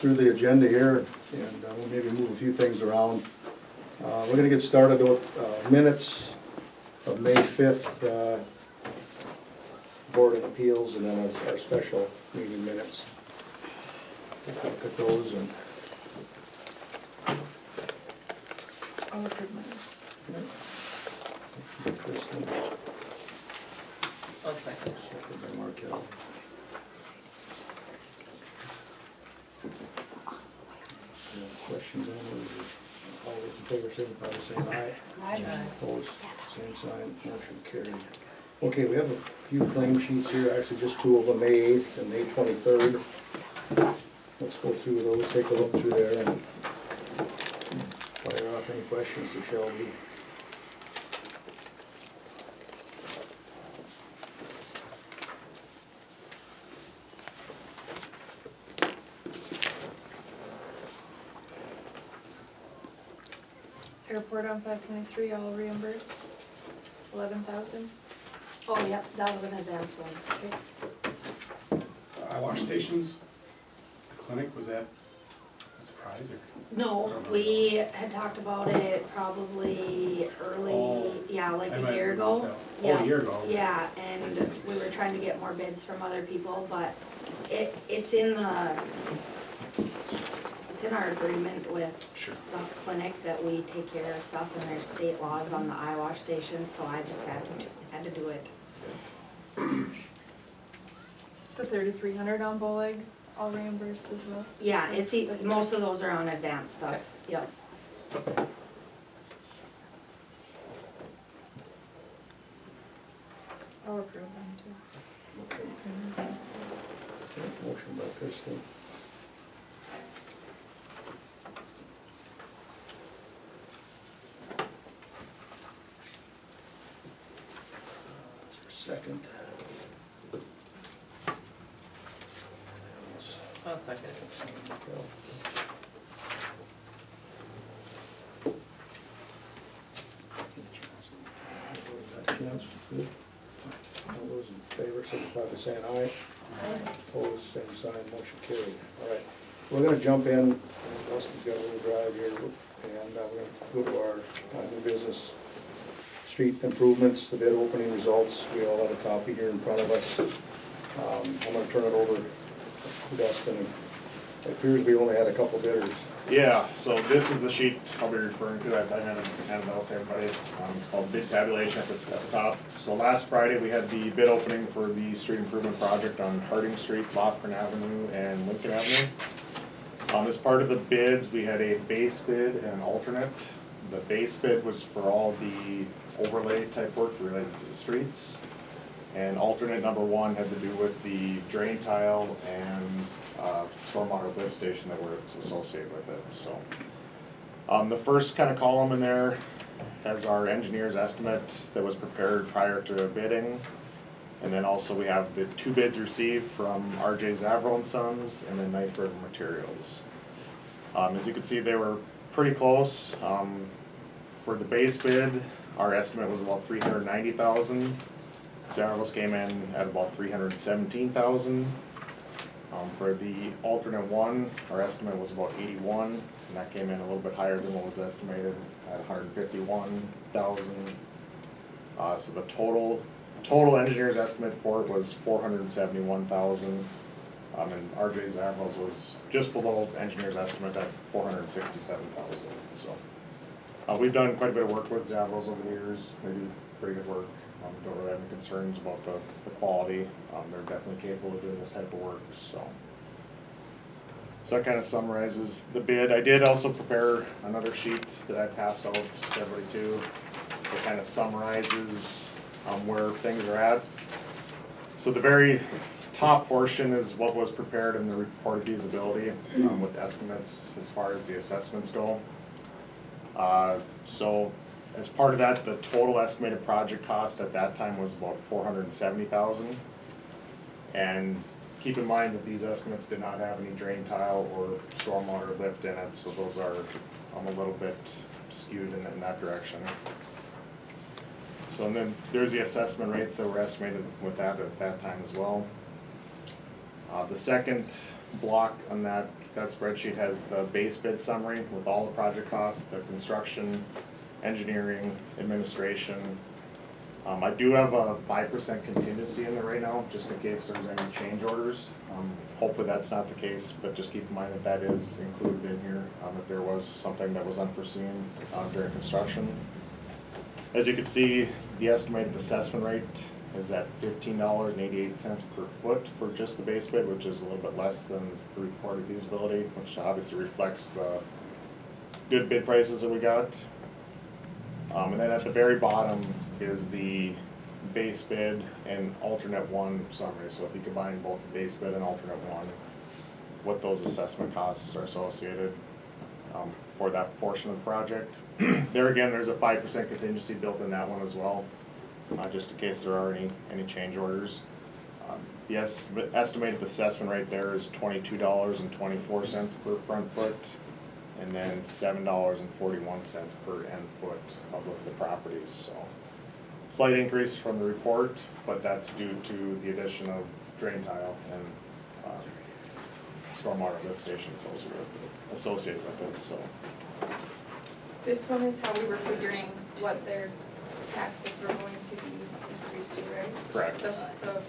Through the agenda here, and we'll maybe move a few things around. We're gonna get started with minutes of May 5th, Board of Appeals, and then our special meeting minutes. We'll look at those and. I'll approve mine. Kristen, I'll second. second by Markel. Any questions on those? All those in favor, signify by saying aye. Aye. Opposed, same sign, motion carried. Okay, we have a few claim sheets here, actually just two of them, May 8th and May 23rd. Let's go through those, take a look through there and fire off any questions to Shelby. Airport on 523, all reimbursed, 11,000. Oh, yep, that was an advance one. Eyewash stations, the clinic, was that a surprise or? No, we had talked about it probably early, yeah, like a year ago. Oh, a year ago? Yeah, and we were trying to get more bids from other people, but it's in our agreement with Sure. the clinic that we take care of stuff, and there's state laws on the eyewash station, so I just had to do it. The 3,300 on Bowleg, all reimbursed as well. Yeah, most of those are on advanced stuff, yep. I'll approve them too. Motion by Kristen. Second. I'll second. Markel. Chance, good. All those in favor, signify by saying aye. Opposed, same sign, motion carried. All right, we're gonna jump in, and Dustin's got a little drive here, and we're gonna go to our new business. Street improvements, the bid opening results, we all have a copy here in front of us. I'm gonna turn it over to Dustin, and it appears we only had a couple bidders. Yeah, so this is the sheet I'll be referring to, I handed it out to everybody. It's called bid tabulation at the top. So last Friday, we had the bid opening for the street improvement project on Harding Street, Lofgren Avenue, and Lincoln Avenue. As part of the bids, we had a base bid and an alternate. The base bid was for all the overlay type work related to the streets. And alternate number one had to do with the drain tile and stormwater lift station that were associated with it, so. The first kind of column in there has our engineer's estimate that was prepared prior to bidding. And then also we have the two bids received from R.J. Zavro and Sons and then Knife River Materials. As you can see, they were pretty close. For the base bid, our estimate was about $390,000. Zavro's came in at about $317,000. For the alternate one, our estimate was about 81, and that came in a little bit higher than what was estimated at 151,000. So the total engineer's estimate for it was 471,000. And R.J. Zavro's was just below engineer's estimate at 467,000. So we've done quite a bit of work with Zavro's over the years. They do pretty good work. Don't really have any concerns about the quality. They're definitely capable of doing this type of work, so. So that kind of summarizes the bid. I did also prepare another sheet that I passed out to everybody too. That kind of summarizes where things are at. So the very top portion is what was prepared in the report of feasibility with estimates as far as the assessments go. So as part of that, the total estimated project cost at that time was about $470,000. And keep in mind that these estimates did not have any drain tile or stormwater lift in it, so those are a little bit skewed in that direction. So and then there's the assessment rates that were estimated with that at that time as well. The second block on that that spreadsheet has the base bid summary with all the project costs, the construction, engineering, administration. I do have a 5% contingency in there right now, just in case there's any change orders. Hopefully that's not the case, but just keep in mind that that is included in here, if there was something that was unforeseen, during construction. As you can see, the estimated assessment rate is at $15.88 per foot for just the base bid, which is a little bit less than the reported feasibility, which obviously reflects the good bid prices that we got. And then at the very bottom is the base bid and alternate one summary. So if you combine both the base bid and alternate one, what those assessment costs are associated for that portion of the project. There again, there's a 5% contingency built in that one as well, just in case there are any change orders. Yes, but estimated assessment right there is $22.24 per front foot, and then $7.41 per end foot of the properties, so. Slight increase from the report, but that's due to the addition of drain tile and, stormwater lift station associated with it, so. This one is how we were figuring what their taxes were going to be increased to, right? Correct. The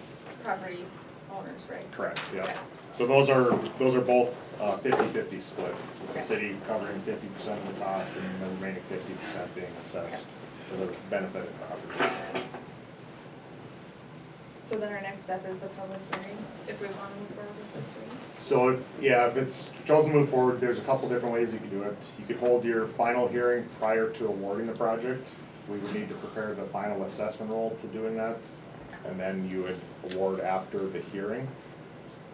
property owners, right? Correct, yeah. Okay. So those are both 50-50 split, with the Okay. city covering 50% of the cost and the remaining 50% being assessed to the benefit of the property. So then our next step is the public hearing, if we want to move forward with this, right? So, if it's chosen to move forward, there's a couple different ways you could do it. You could hold your final hearing prior to awarding the project. We would need to prepare the final assessment roll to doing that, and then you would award after the hearing.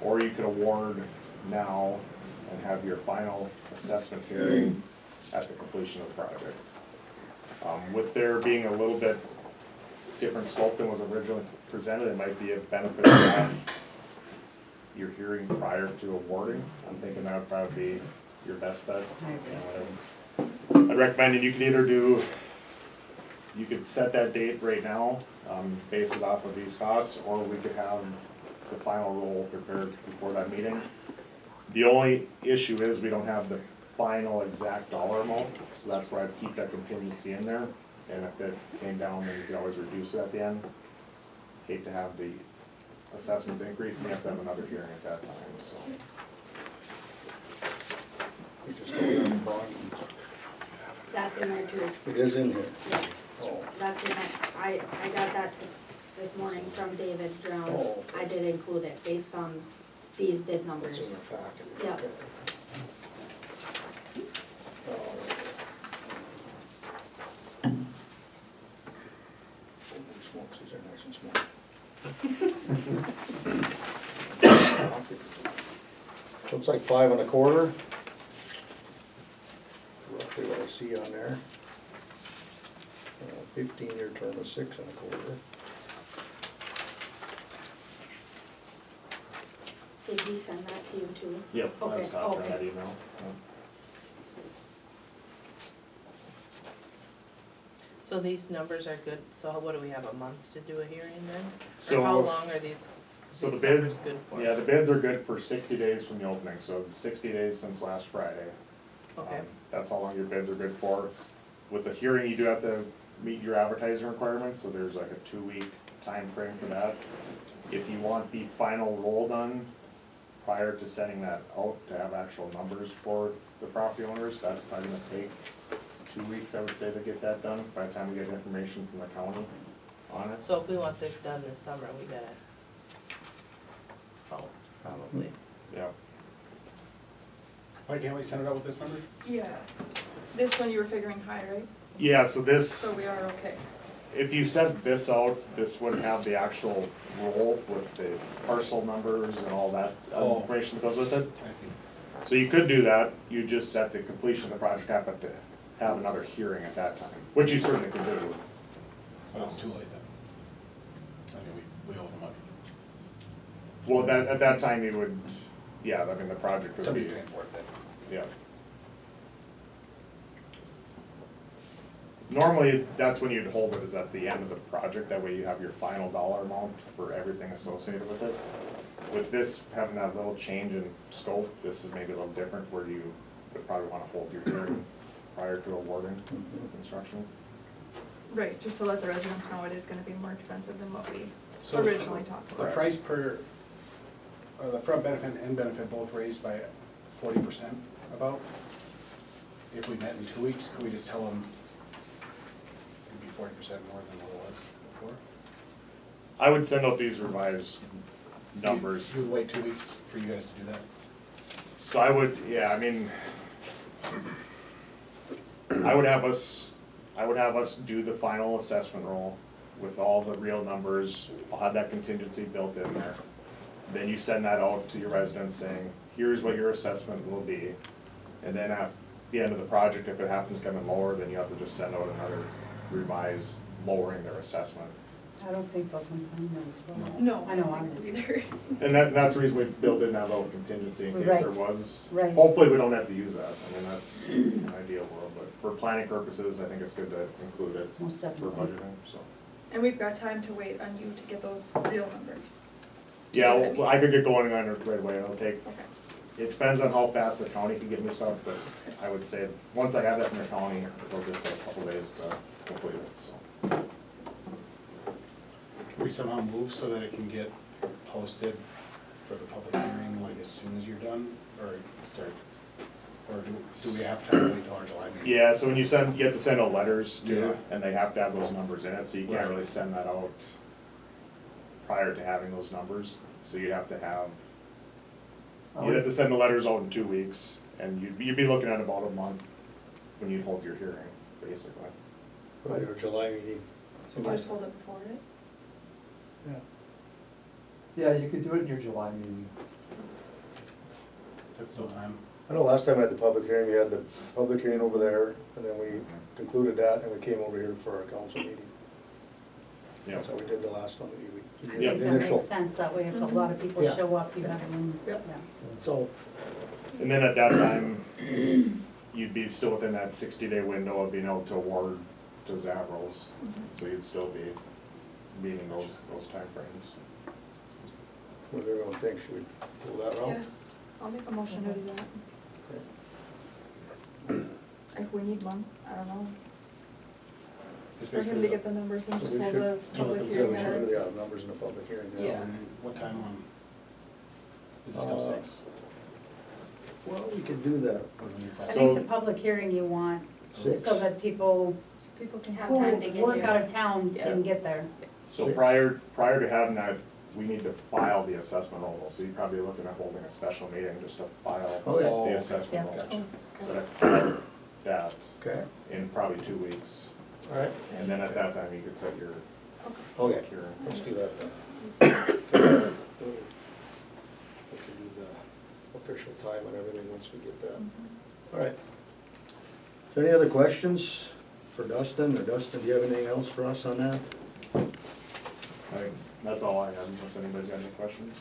Or you could award now and have your final assessment hearing at the completion of the project. With there being a little bit different scope than was originally presented, it might be a benefit to have your hearing prior to awarding. I'm thinking that would probably be your best bet. I'd recommend that you could either you could set that date right now, base it off of these costs, or we could have the final roll prepared before that meeting. The only issue is we don't have the final exact dollar amount, so that's why I keep that contingency in there. And if it came down, then you can always reduce it at the end. Hate to have the assessments increase, and you have to have another hearing at that time, so. We just go down the bottom. That's in there too. It is in here. Yeah, Oh, that's in it. I got that this morning from David Brown. Oh, okay. I did include it based on these bid it's numbers. in the packet. Yeah. Okay. All right. Holy smokes, these are nice and small. Looks like 5 1/4. Roughly what I see on there. 15-year term of 6 1/4. Did he send that to you too? Yep, that's Okay, top of okay. that email. So these numbers are good, so what do we have, a month to do a hearing then? So- Or how long are these So the numbers bids, good for? yeah, the bids are good for 60 days from the opening, so 60 days since last Friday. Okay, That's how long your bids are good for. With the hearing, you do have to meet your advertising requirements, so there's like a 2-week time frame for that. If you want the final roll done prior to sending that out to have actual numbers for the property owners, that's probably gonna take 2 weeks, I would say, to get that done, by the time we get information from the county on it. so if we want this done this summer, we gotta, oh, probably. Yeah. Why can't we send it out with this number? Yeah. This one you were figuring high, right? Yeah, so this. So we are okay. If you sent this out, this wouldn't have the actual roll with the parcel numbers and all that Oh. information that goes with it. I see. So you could do that, you just set the completion of the project up to have another hearing at that time, which you certainly can do. But it's too late then. I mean, we owe them money. Well, at that time, you would, yeah, I mean, the project would be, Somebody's paying for it then. yeah. Normally, that's when you'd hold it, is at the end of the project, that way you have your final dollar amount for everything associated with it. With this having that little change in scope, this is maybe a little different, where you would probably wanna hold your hearing prior to awarding construction. Right, just to let the residents know it is gonna be more expensive than what we So originally talked The about. price per, the front benefit and end benefit both raised by 40% about. If we met in 2 weeks, could we just tell them it'd be 40% more than what it was before? I would send out these revised numbers. You would wait 2 weeks for you guys to do that? So I would, yeah, I mean, I would have us do the final assessment roll with all the real numbers. I'll have that contingency built in there. Then you send that out to your residents saying, here's what your assessment will be. And then at the end of the project, if it happens to come in lower, then you have to just send out another revised lowering their assessment. I don't think they'll complain as well. No, I I know, don't I'm- think so either. And that's the reason we built in that little contingency in case there Right. was. Right. Hopefully, we don't have to use that. I mean, that's an ideal world, but for planning purposes, I think it's good to include it Most for definitely. budgeting, so. And we've got time to wait on you to get those real numbers. Yeah, well, I could get going on it right away. It'll take, Okay. it depends on how fast the county can get me stuff, but I would say, once I have that from the county, it'll just take a couple days to complete it, so. Can we somehow move so that it can get posted for the public hearing, like as soon as you're done, or start? Or do we have time to wait till our July meeting? Yeah, so when you have to send out letters Yeah. too, and they have to have those numbers in it, so you can't Right. really send that out prior to having those numbers. So you'd have to have, you'd have to send the letters out in 2 weeks, and you'd be looking at about a month when you hold your hearing, basically. For your July meeting. So we just hold it before it? Yeah, you could do it in your July meeting. That's still time. I know last time I had the public hearing, we had the public hearing over there, and then we concluded that, and we came over here for our council meeting. Yeah. That's how we did the last one, we I did Yeah. think the that initial. makes sense, that way if a lot of people Yeah. show up, you have room. Yep. Yeah. So, And then at that time, you'd be still within that 60-day window of being able to award to Zavros. So you'd still be meeting those timeframes. what does everyone think, should we pull that Yeah, route? I'll make a motion to do that. If we need one, I don't know. Just For him to basically, get the numbers and So just we hold should- a public so we hearing should at really it. have numbers in the public hearing now. Yeah. what time is it still 6? Well, we could do that. Or when you're I five? think So- the public hearing you want, Six. so that people People can Have have time time. to who get work here. out of town can Yes. get there. So Six. prior to having that, we need to file the assessment roll, so you're probably looking at holding a special meeting just to file Oh, yeah. the assessment Yeah. roll. Gotcha. So that, that Okay, in probably 2 weeks, all right, and then at that time, you could set your okay, hearing. let's do that then. We can do the official time and everything once we get that. All right. Is there any other questions for Dustin, or Dustin, do you have anything else for us on that? I think that's all I have, unless anybody's got any questions.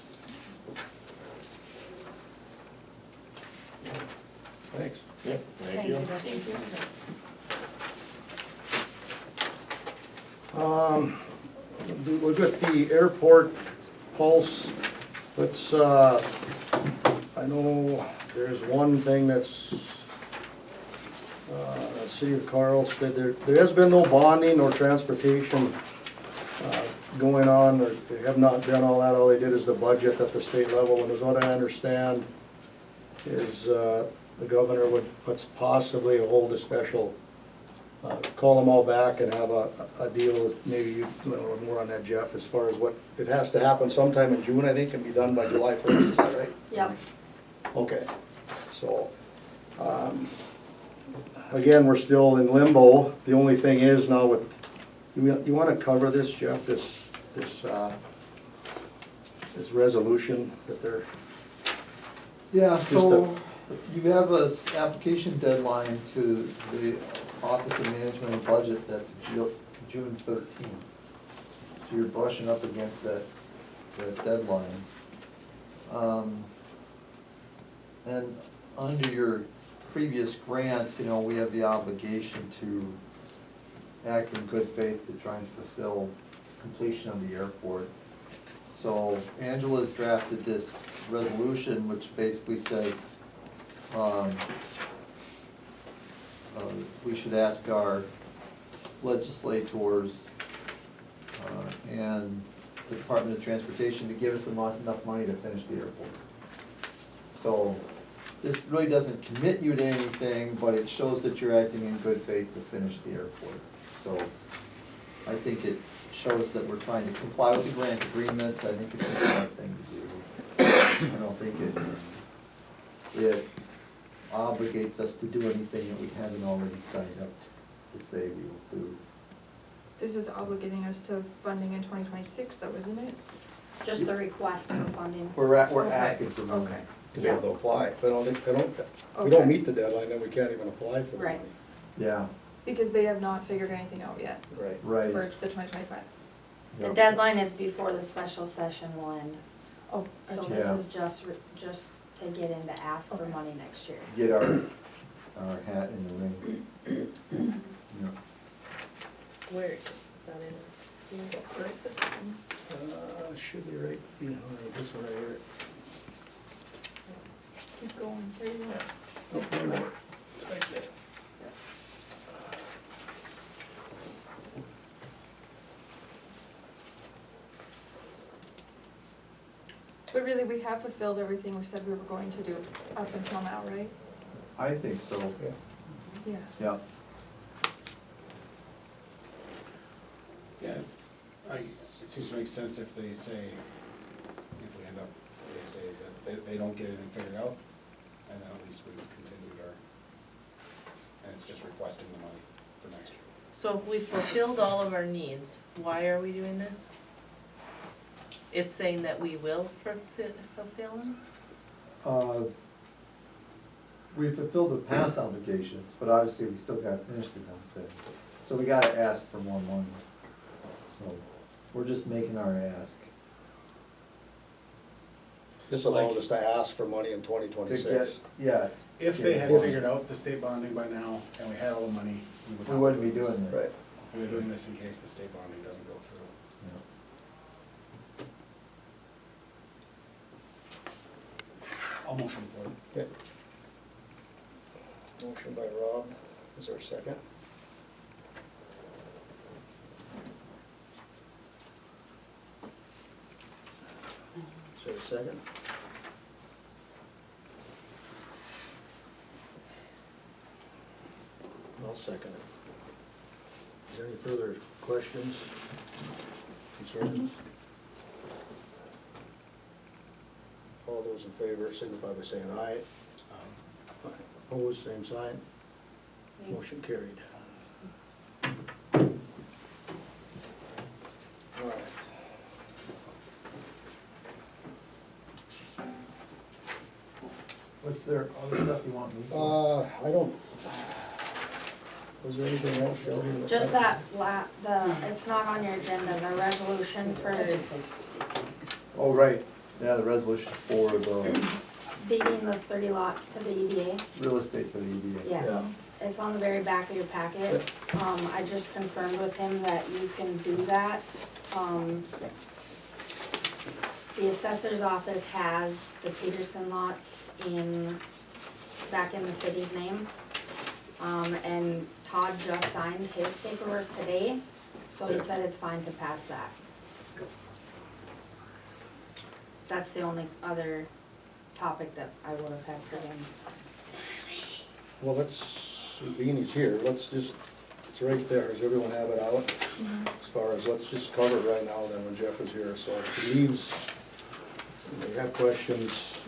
Thanks. Yep, thank you. Justin. Thank you. We've got the airport pulse, let's, I know there's one thing that's, City of Carlsted, there has been no bonding or transportation going on, or they have not done all that, all they did is the budget at the state level, and as what I understand is the governor would possibly hold a special, call them all back and have a deal with, maybe you know more on that, Jeff, as far as what, it has to happen sometime in June, I think, and be done by July 1st, is that right? Yep. Okay, so, again, we're still in limbo. The only thing is now with, you wanna cover this, Jeff, this resolution that they're, Yeah, Just so you have a application deadline to the Office of Management and Budget, that's June 13th. So you're brushing up against that deadline. And under your previous grants, you know, we have the obligation to act in good faith to try and fulfill completion of the airport. So Angela's drafted this resolution, which basically says, we should ask our legislators, and the Department of Transportation to give us enough money to finish the airport. So, this really doesn't commit you to anything, but it shows that you're acting in good faith to finish the airport. So, I think it shows that we're trying to comply with the grant agreements. I think it's a smart thing to do. I don't think it obligates us to do anything that we haven't already signed up to say we will do. This is obligating us to funding in 2026 though, isn't it? Just the request for funding. We're Okay. asking for money. Okay. To be able to apply. If we don't, we Okay. don't meet the deadline, then we can't even apply for the money. Right. Yeah, Because they have not figured anything out yet Right. right. for the 2025. The Yep. deadline is before the special session will end. Oh, So gotcha. Yeah. this is just to get in to ask for money next year. Get our hat in the ring. Yeah. Where is that in? Can you get right this one? Should be right behind this one right here. Keep going, there you go. Oh, wait a minute. Right there. But really, we have fulfilled everything we said we were going to do up until now, right? I think so, Yeah. Yeah. yeah. Yeah, it seems to make sense if they say, if we end up, they say that they don't get anything figured out, and then at least we've continued our, and it's just requesting the money for next year. So if we fulfilled all of our needs, why are we doing this? It's saying that we will fulfill them? We fulfilled the past obligations, but obviously we still gotta finish the damn thing. So we gotta ask for more money. So, we're just making our ask. This allows us to ask for money in To 2026. get, yeah, If they had Yeah. figured out the state bonding by now, and we had all the money, we would we not wouldn't be doing this. Right. We're doing this in case the state bonding doesn't go through. Yeah. I'll motion for it. Okay. Motion by Rob, is there a second? Is there a second? I'll second it. Is there any further questions, concerns? All those in favor signify by saying aye. Opposed, same sign. Motion carried. All right. Was there other stuff you want me to? I don't, was there anything else, Shelby? Just that it's not on your agenda, the resolution for Oh, right, yeah, the resolution for the deeding the 30 lots to the EDA. real estate for the E EDA. Yes, Yeah. it's on the very back of your packet. I just confirmed with him that you can do that. The assessor's office has the Peterson lots back in the city's name. And Todd just signed his paperwork today, so he said it's fine to pass that. That's the only other topic that I would have had for him. Well, let's, Beanie's here, let's just, it's right there, does everyone have it out? As far as, let's just cover it right now then when Jeff is here, so if he leaves, if you have questions,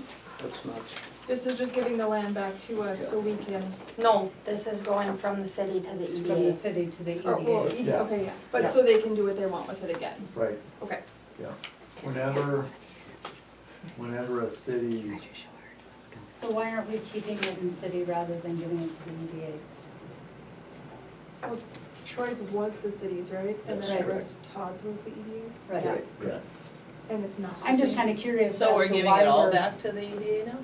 let's not, This is just giving the land back to us so we can, No, this is going from the city to the From the EDA. city to the or, well, EDA. Yeah. okay, yeah, but Yeah. so they can do what they want with it again, Right, okay. yeah. Whenever a city, So why aren't we keeping it in city rather than giving it to the EDA? Well, Troy's was the city's, right? And That's then it correct. was Todd's was the EDA, Right. right, right. and it's not. I'm just kinda curious as So we're to giving why it all we're- back to the EDA now?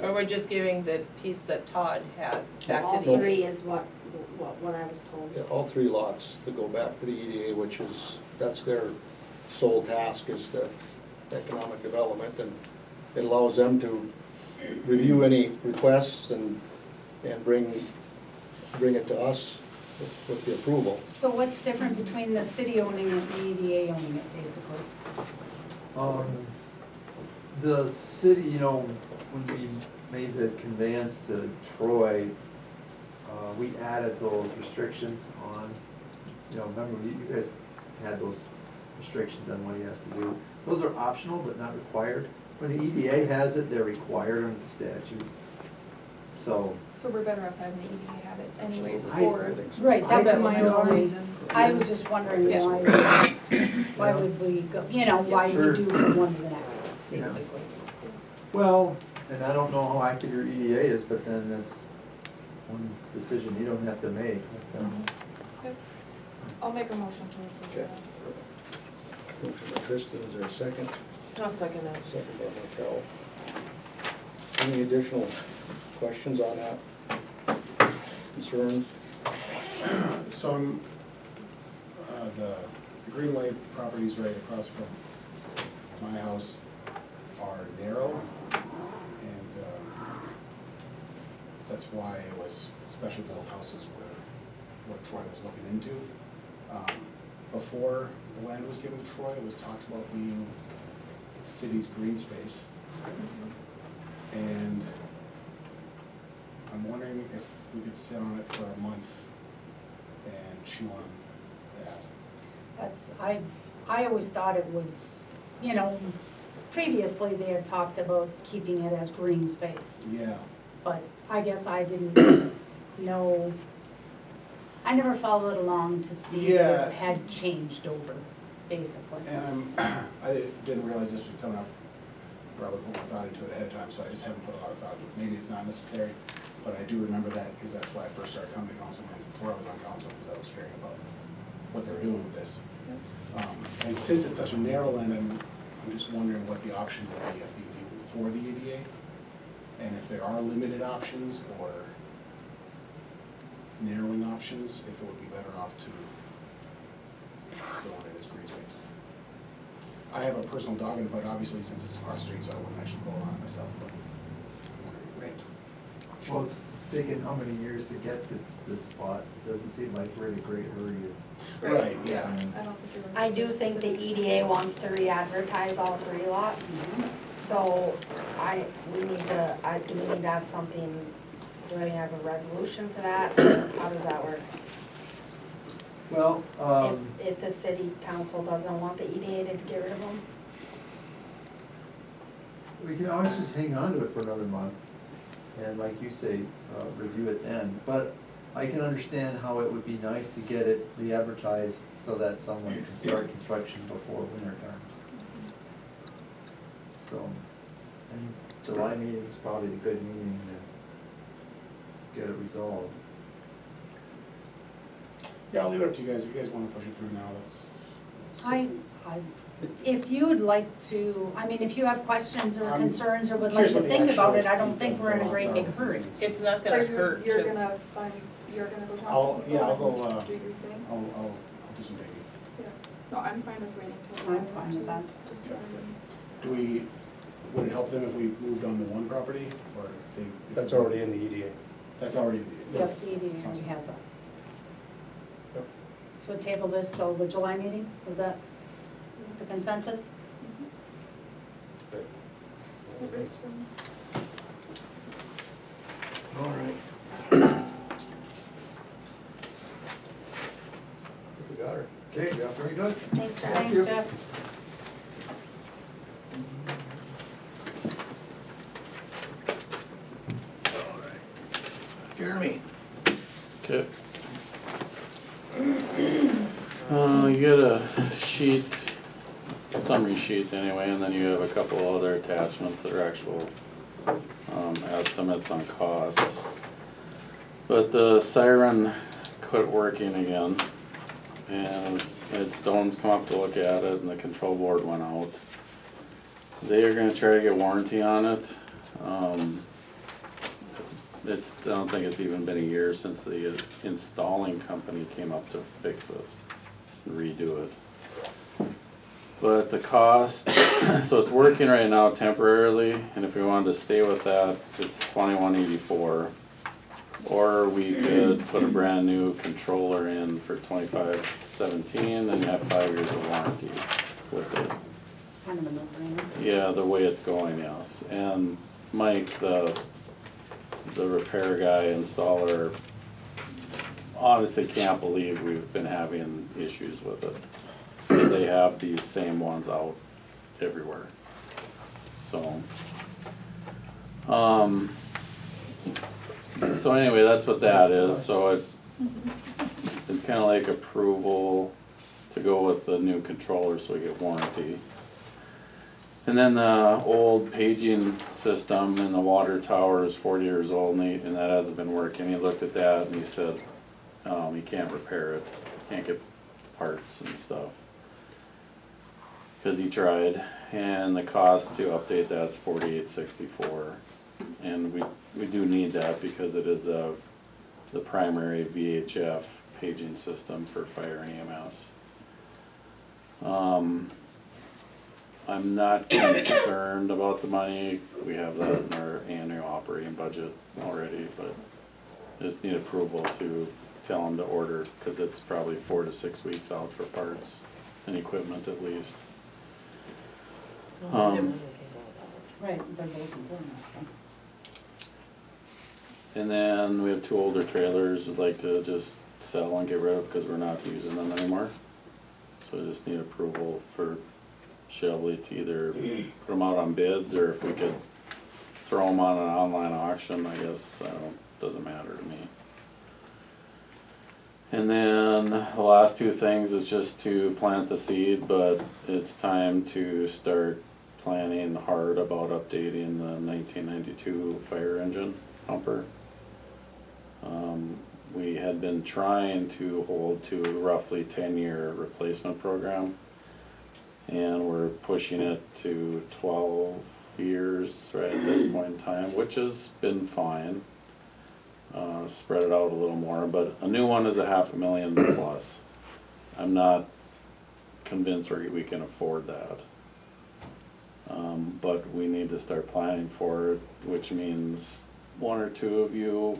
Or we're just giving the piece that Todd had back All to the. three is what I was told. Yeah, all three lots to go back to the EDA, which is, that's their sole task, is the economic development, and it allows them to review any requests and bring it to us with the approval. So what's different between the city owning it and the EDA owning it, basically? The city, you know, when we made the conveyance to Troy, we added those restrictions on, you know, remember, you guys had those restrictions on what he has to do. Those are optional but not required. When the EDA has it, they're required under the statute. So, So we're better off having the EDA have it anyways I for think so. Right, that was my environmental only, reasons. I was just wondering Yeah. why would we go, you know, why Sure. we do from one to the next, Yeah. basically. well, and I don't know how active your EDA is, but then that's one decision you don't have to make. Okay. I'll make a motion to approve Okay. that. Motion by Kristen, is there a second? I'll second that. Second by Markel. Any additional questions on that? Concerns? So the Greenway properties right across from my house are narrow, and that's why it was special built houses were what Troy was looking into. Before the land was given to Troy, it was talked about being city's green space. And I'm wondering if we could sit on it for a month and chew on that. That's, I always thought it was, you know, previously they had talked about keeping it as green space, Yeah, but I guess I didn't know, I never followed along to see if Yeah. it had changed over, basically. and I didn't realize this was coming up, probably put more thought into it ahead of time, so I just haven't put a lot of thought into it. Maybe it's not necessary, but I do remember that because that's why I first started coming to council meetings before I was on council, because I was hearing about what they were doing with this. And since it's such a narrow land, I'm just wondering what the option would be for the EDA, and if there are limited options or narrowing options, if it would be better off to zone it as green space. I have a personal dog in it, but obviously since it's across the street, so I wouldn't actually go on it myself, but I'm wondering. Right. Well, it's taken how many years to get to this spot? It doesn't seem like we're in a great hurry. Right, yeah. I don't think you're. I do think the EDA wants to re-advertise all three lots, so do we need to have something, do we have a resolution for that? How does that work? Well, If the city council doesn't want the EDA to get rid of them? we can always just hang on to it for another month, and like you say, review it then. But I can understand how it would be nice to get it re-advertised so that someone can start construction before winter time. So, and July meeting is probably the good meeting to get it resolved. Yeah, I'll leave it up to you guys. If you guys wanna push it through now, let's. If you would like to, I mean, if you have questions or I'm concerns or would like curious to what the think about it, actual I don't think we're in a great big details are. hurry. It's not Are gonna you, hurt you're to, gonna go talk? I'll go, Do your thing? I'll do some digging. Yeah. No, I'm fine with waiting till. I'm fine with that. Just Would it help them if we moved on the one property, or they? if That's they- already in the EDA. That's already. Yep, the EDA already has that. Yep. So we'll table this till the July meeting, is that the consensus? Everybody's from. All right. We got her. Okay, yeah, very good. Thanks, Jeff. Thanks, Jeff. Jeremy. Okay. You get a sheet, summary sheet anyway, and then you have a couple other attachments that are actual estimates on costs. But the siren quit working again, and Ed Stone's come up to look at it, and the control board went out. They are gonna try to get warranty on it. I don't think it's even been a year since the installing company came up to fix it, redo it. But the cost, so it's working right now temporarily, and if we wanted to stay with that, it's $21.84. Or we could put a brand new controller in for $25.17 and have 5 years of warranty with it. Kind of a no-brainer. Yeah, the way it's going, yes. And Mike, the repair guy, installer, honestly can't believe we've been having issues with it. Because they have these same ones out everywhere. So, so anyway, that's what that is. So it's kind of like approval to go with the new controller so we get warranty. And then the old paging system in the water tower is 40 years old, and that hasn't been working. He looked at that and he said, he can't repair it, can't get parts and stuff. Cause he tried, and the cost to update that's $48.64. And we do need that because it is the primary VHF paging system for fire and EMS. I'm not concerned about the money, we have that in our annual operating budget already, but just need approval to tell them to order, cause it's probably 4 to 6 weeks out for parts and equipment at least. Right, they're both important. And then we have 2 older trailers we'd like to just sell and get rid of because we're not using them anymore. So I just need approval for Shelby to either put them out on bids, or if we could throw them on an online auction, I guess, doesn't matter to me. And then the last 2 things is just to plant the seed, but it's time to start planning hard about updating the 1992 fire engine pumper. We had been trying to hold to a roughly 10-year replacement program, and we're pushing it to 12 years right at this point in time, which has been fine. Spread it out a little more, but a new one is $500,000 plus. I'm not convinced we can afford that. But we need to start planning for it, which means 1 or 2 of you,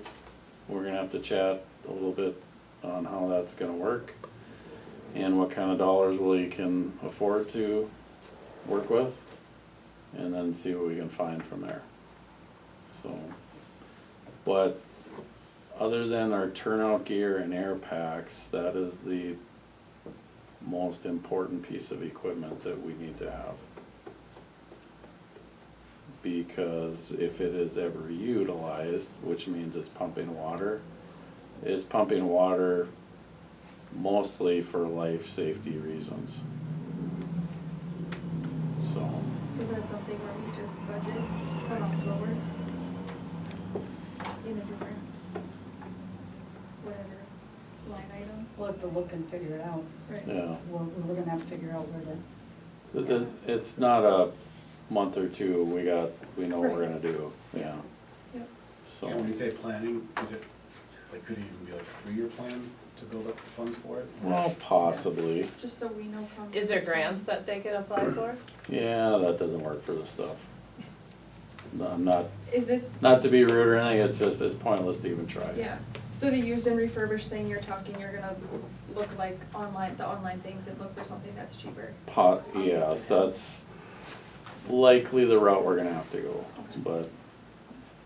we're gonna have to chat a little bit on how that's gonna work and what kind of dollars we can afford to work with, and then see what we can find from there. So, but other than our turnout gear and air packs, that is the most important piece of equipment that we need to have. Because if it is ever utilized, which means it's pumping water mostly for life safety reasons. So, is that something where we just budget from October? In a different, whatever, line item? We'll have to look and figure it out. Right. yeah. We're gonna have to figure out where to, It's not a month or 2, we know what we're Right. gonna do, yeah. Yep. So, And when you say planning, is it, like, could it even be like a 3-year plan to build up the funds for it? well, possibly, Just so we know. come- Is there grants that they could apply for? yeah, that doesn't work for this stuff. No, I'm not, Is this, not to be rude or anything, it's pointless to even try. yeah, so the used and refurbished thing you're talking, you're gonna look like the online things and look for something that's cheaper. Yes, that's likely the route we're gonna have to go, but.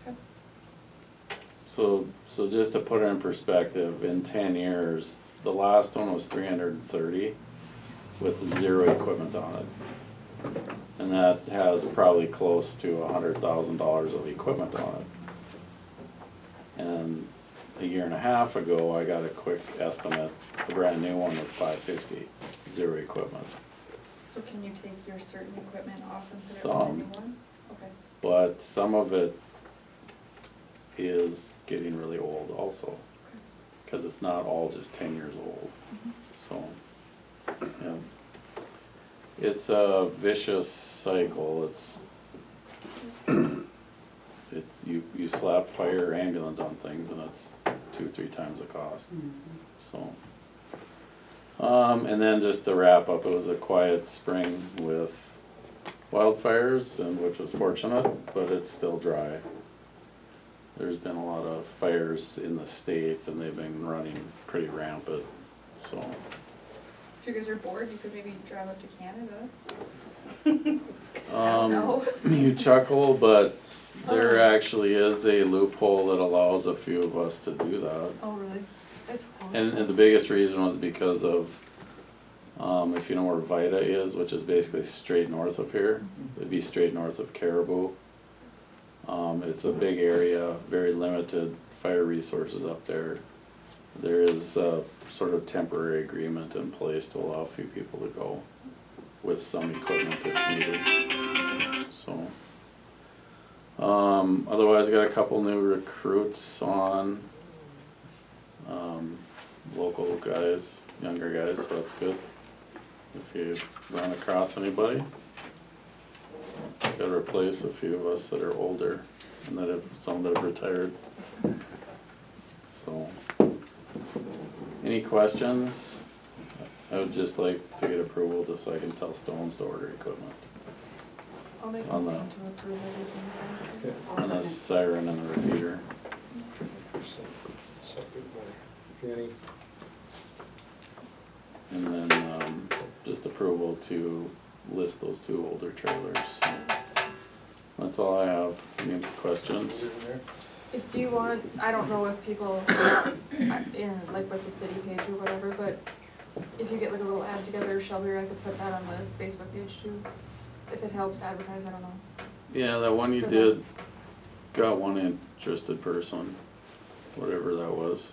Okay. So just to put it in perspective, in 10 years, the last one was 330 with 0 equipment on it. And that has probably close to $100,000 of equipment on it. And a year and a half ago, I got a quick estimate, the brand new one was 550, 0 equipment. So can you take your certain equipment off and put it on the new one? Okay. But some of it is getting really old also, cause it's not all just 10 years old, so, yeah. It's a vicious cycle, it's you slap fire or ambulance on things and it's 2-3 times the cost, so. And then just to wrap up, it was a quiet spring with wildfires, and which was fortunate, but it's still dry. There's been a lot of fires in the state and they've been running pretty rampant, so. If you guys are bored, you could maybe drive up to Canada. I don't know. You chuckle, but there actually is a loophole that allows a few of us to do that. Oh, really? That's cool. And the biggest reason was because of, if you know where Vida is, which is basically straight north of here, it'd be straight north of Caribou. It's a big area, very limited fire resources up there. There is a sort of temporary agreement in place to allow a few people to go with some equipment if needed, so. Otherwise, got a couple new recruits on, local guys, younger guys, so that's good. If you run across anybody, gotta replace a few of us that are older and that have, some that have retired. So, any questions? I would just like to get approval just so I can tell Stones to order equipment. I'll make a on the- motion to approve everything sounds good. Okay. And a siren and a repeater. Second by Jenny. And then, just approval to list those 2 older trailers. That's all I have. Any questions? Do you want, I don't know if people, in, like with the city page or whatever, but if you get like a little ad together, Shelby, or I could put that on the Facebook page too, if it helps advertise, I don't know. Yeah, that one you For did, got one interested person, whatever that was.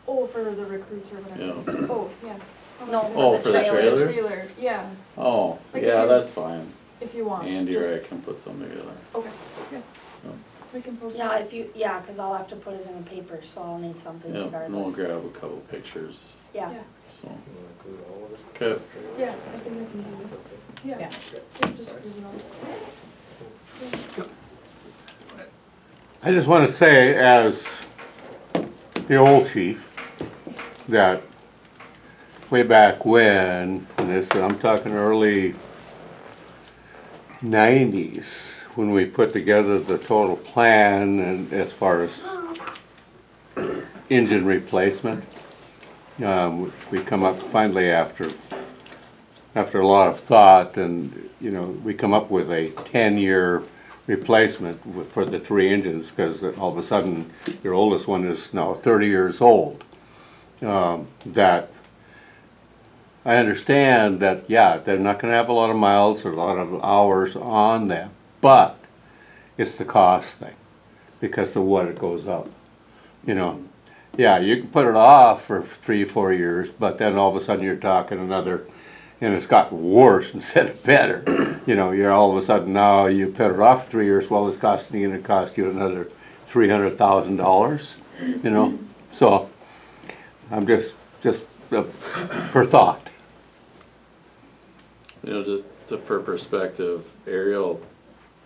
Oh, for the recruits or whatever. Yeah. Oh, yeah. No, Oh, for the trailers. trailers? Trailer, yeah, Oh, Like if yeah, you- that's fine. if you want. Andy or I just- can put some together. Okay, yeah. Yeah. We can post it. Yeah, if you, yeah, cause I'll have to put it in the paper, so I'll need something Yeah, regardless. and we'll grab a couple pictures, Yeah, Yeah, so. You wanna include all of it? Okay. yeah, I think that's easiest. Yeah. Yeah. Just cruise it all. I just want to say, as the old chief, that way back when, and this, I'm talking early 90s, when we put together the total plan and as far as engine replacement, we come up finally after a lot of thought, and we come up with a 10-year replacement for the 3 engines, because all of a sudden your oldest one is now 30 years old. That I understand that, yeah, they're not going to have a lot of miles or a lot of hours on them, but it's the cost thing because of what it goes up. Yeah, you can put it off for 3-4 years, but then all of a sudden you're talking another, and it's gotten worse instead of better. You're all of a sudden now you put it off for 3 years, well, it's costing you, and it costs you another $300,000. So I'm just for thought. Just for perspective, aerial